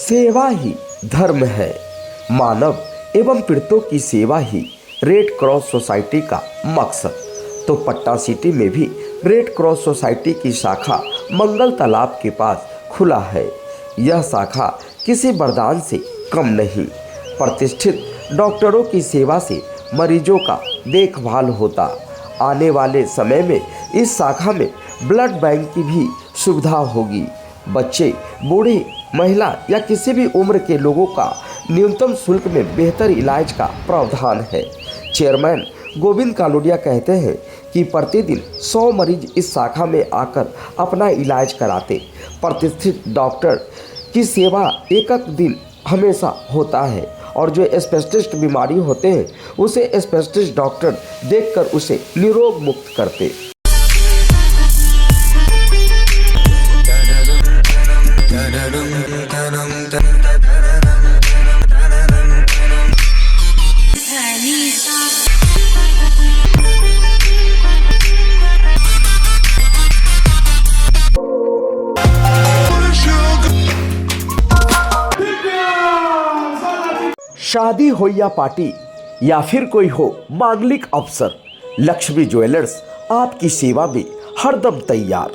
सेवा ही धर्म है। मानव एवं पीड़ितों की सेवा ही रेड क्रॉस सोसाइटी का मकसद। तो पटना सिटी में भी रेड क्रॉस सोसाइटी की शाखा मंगल तालाब के पास खुला है। यह शाखा किसी वरदान से कम नहीं। प्रतिष्ठित डॉक्टरों की सेवा से मरीजों का देखभाल होता। आने वाले समय में इस शाखा में ब्लड बैंक की भी सुविधा होगी। बच्चे, बूढ़े, महिला या किसी भी उम्र के लोगों का न्यूनतम शुल्क में बेहतर इलाज का प्रावधान है। चेयरमैन गोविंद कालोडिया कहते हैं कि प्रतिदिन 100 मरीज इस शाखा में आकर अपना इलाज कराते। प्रतिष्ठित डॉक्टर की सेवा एक दिन हमेशा होता है और जो स्पेशलिस्ट बीमारी होते हैं उसे स्पेशलिस्ट डॉक्टर देखकर उसे निरोग मुक्त करते। शादी हो या पार्टी या फिर कोई हो मांगलिक अवसर, लक्ष्मी ज्वेलर्स आपकी सेवा में हरदम तैयार।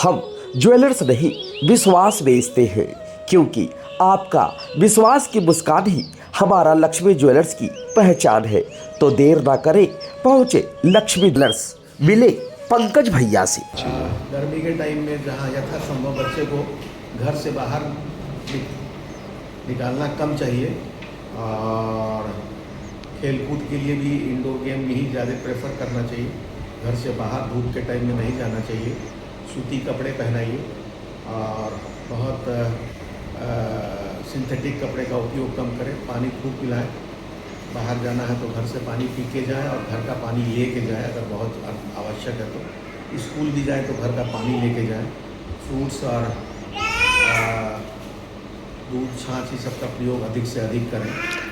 हम ज्वेलर्स नहीं, विश्वास बेचते हैं, क्योंकि आपका विश्वास की मुस्कान ही हमारा लक्ष्मी ज्वेलर्स की पहचान है। तो देर ना करें, पहुँचे लक्ष्मी ज्वेलर्स, मिले पंकज भैया से। गर्मी के टाइम में जहाँ यथासंभव बच्चे को घर से बाहर निकालना कम चाहिए और खेलकूद के लिए भी इंडोर गेम में ही ज़्यादा प्रेफर करना चाहिए। घर से बाहर धूप के टाइम में नहीं जाना चाहिए। सूती कपड़े पहनाइए और बहुत सिंथेटिक कपड़े का उपयोग कम करें। पानी खूब पिलाएं। बाहर जाना है तो घर से पानी पी के जाएँ और घर का पानी ले के जाएँ अगर बहुत आवश्यक है तो। स्कूल भी जाएँ तो घर का पानी ले के जाएँ। फ्रूट्स और दूध, छाछ, ये सब का प्रयोग अधिक से अधिक करें।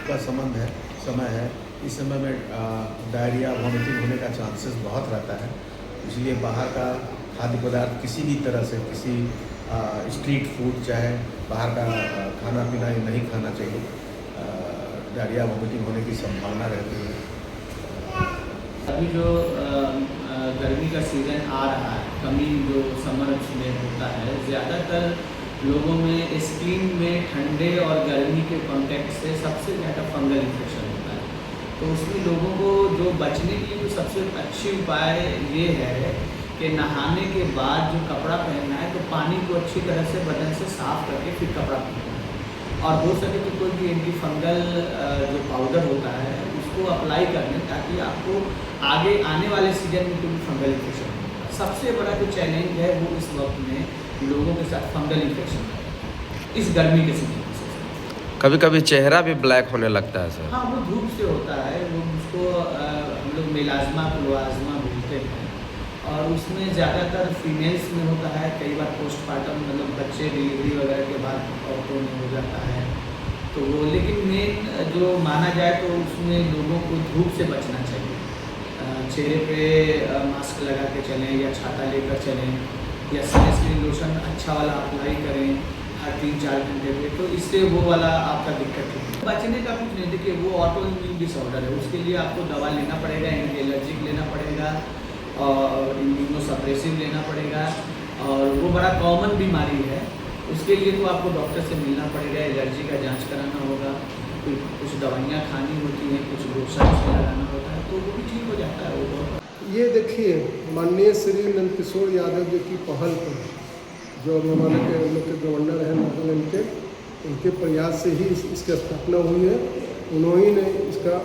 का समय है इस समय में डायरिया, वॉमिटिंग होने का चांसेस बहुत रहता है। इसलिए बाहर का खाद्य पदार्थ किसी भी तरह से, किसी स्ट्रीट फूड चाहे बाहर का खाना पीना नहीं खाना चाहिए। डायरिया, वॉमिटिंग होने की संभावना रहती है। अभी जो गर्मी का सीज़न आ रहा है, कमी जो समर में होता है, ज़्यादातर लोगों में स्किन में ठंडे और गर्मी के कांटेक्ट से सबसे ज़्यादा फंगल इन्फेक्शन होता है। तो उसमें लोगों को जो बचने के लिए जो सबसे अच्छी उपाय ये है कि नहाने के बाद जो कपड़ा पहनना है तो पानी को अच्छी तरह से बदन से साफ़ करके फिर कपड़ा पहनना है। और हो सके तो कोई भी एंटी फंगल जो पाउडर होता है उसको अप्लाई कर लें, ताकि आपको आगे आने वाले सीजन में कोई फंगल इन्फेक्शन हो। सबसे बड़ा जो चैलेंज है वो इस वक्त में लोगों के साथ फंगल इन्फेक्शन इस गर्मी के सीजन से। कभी कभी चेहरा भी ब्लैक होने लगता है सर। हाँ, वो धूप से होता है। वो उसको हम लोग मेलाज्मा प्लोज्मा बोलते हैं और उसमें ज़्यादातर फीमेल्स में होता है। कई बार पोस्टमार्टम मतलब बच्चे डिलीवरी वगैरह के बाद औरतों में हो जाता है। तो वो लेकिन मेन जो माना जाए तो उसमें लोगों को धूप से बचना चाहिए। चेहरे पे मास्क लगा के चलें या छाता लेकर चलें या सनस्क्रीन लोशन अच्छा वाला अप्लाई करें हर 3-4 घंटे पे। तो इससे वो वाला आपका दिक्कत है। बचने का कुछ नहीं। देखिए, वो ऑटो इम्यून डिसऑर्डर है, उसके लिए आपको दवा लेना पड़ेगा, एंटी एलर्जिक लेना पड़ेगा और इम्यूनोसप्रेसिव लेना पड़ेगा। और वो बड़ा कॉमन बीमारी है। उसके लिए तो आपको डॉक्टर से मिलना पड़ेगा, एलर्जी का जाँच कराना होगा, कुछ दवाइयाँ खानी होती हैं, कुछ लोशन लगाना होता है, तो वो भी ठीक हो जाता है। वो ये देखिए, माननीय श्री नंदकिशोर यादव जी की पहल पर जो हमारे के गवर्नर हैं नागालैंड के, उनके प्रयास से ही इसकी स्थापना हुई है। उन्होंने ने इसका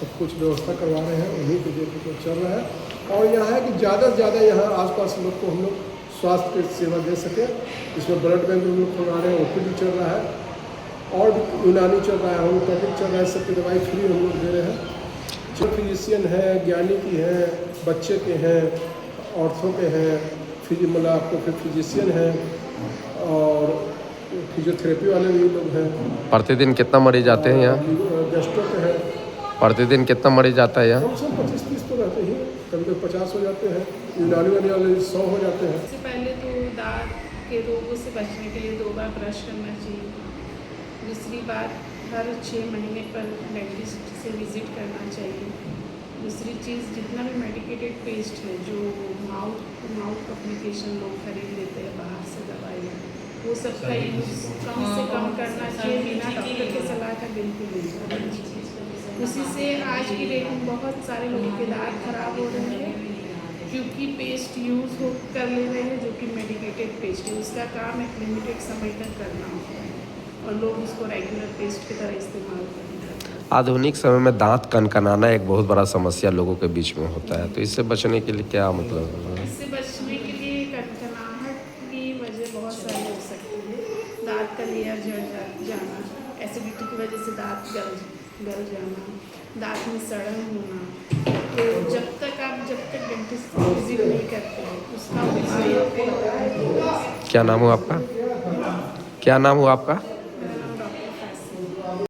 सब कुछ व्यवस्था करवा रहे हैं, उन्हीं के देखने को चल रहा है। और यहाँ है कि ज़्यादा से ज़्यादा यहाँ आसपास लोग को हम लोग स्वास्थ्य की सेवा दे सकें। इसमें ब्लड बैंक हम लोग खुलवा रहे हैं, OPD चल रहा है और यूनानी चल रहा है, होम्योपैथिक चल रहा है। सबकी दवाई फ्री हम लोग दे रहे हैं। जो फिजिशियन है, ज्ञानी की है, बच्चे के हैं, औरतों के हैं, मतलब आपको फिर फिजिशियन है और फिजियोथेरेपी वाले भी लोग हैं। प्रतिदिन कितना मरीज आते हैं यहाँ? गेस्टों के हैं। प्रतिदिन कितना मरीज आता है यहाँ? कम से कम 25-30 तो रहते ही, कभी 50 हो जाते हैं। यूनानी वाले 100 हो जाते हैं। सबसे पहले तो दांत के रोगों से बचने के लिए 2 बार ब्रश करना चाहिए। दूसरी बात, हर 6 महीने पर डेंटिस्ट से विज़िट करना चाहिए। दूसरी चीज़, जितना भी मेडिकेटेड पेस्ट है जो माउथ अप्लीकेशन लोग खरीद लेते हैं बाहर से दवाइयाँ, वो सब का यूज़ कम से कम करना चाहिए, बिना डॉक्टर की सलाह का बिल्कुल नहीं करना चाहिए। उसी से आज की डेट में बहुत सारे लोगों के दांत खराब हो रहे हैं क्योंकि पेस्ट यूज़ कर ले रहे हैं जो कि मेडिकेटेड पेस्ट है। उसका काम एक लिमिटेड समय तक करना होता है और लोग उसको रेगुलर पेस्ट की तरह इस्तेमाल करते हैं। आधुनिक समय में दांत कनकनाना एक बहुत बड़ा समस्या लोगों के बीच में होता है, तो इससे बचने के लिए क्या मतलब है? इससे बचने के लिए कनकनाहट की वजह बहुत सारी हो सकती है। दांत का लेयर जाना, एसिडिटी की वजह से दांत गल जाना, दांत में सड़न होना। तो जब तक डेंटिस्ट को विजिट नहीं करते हैं उसका उपाय आपको बताया। क्या नाम हुआ आपका? क्या नाम हुआ आपका?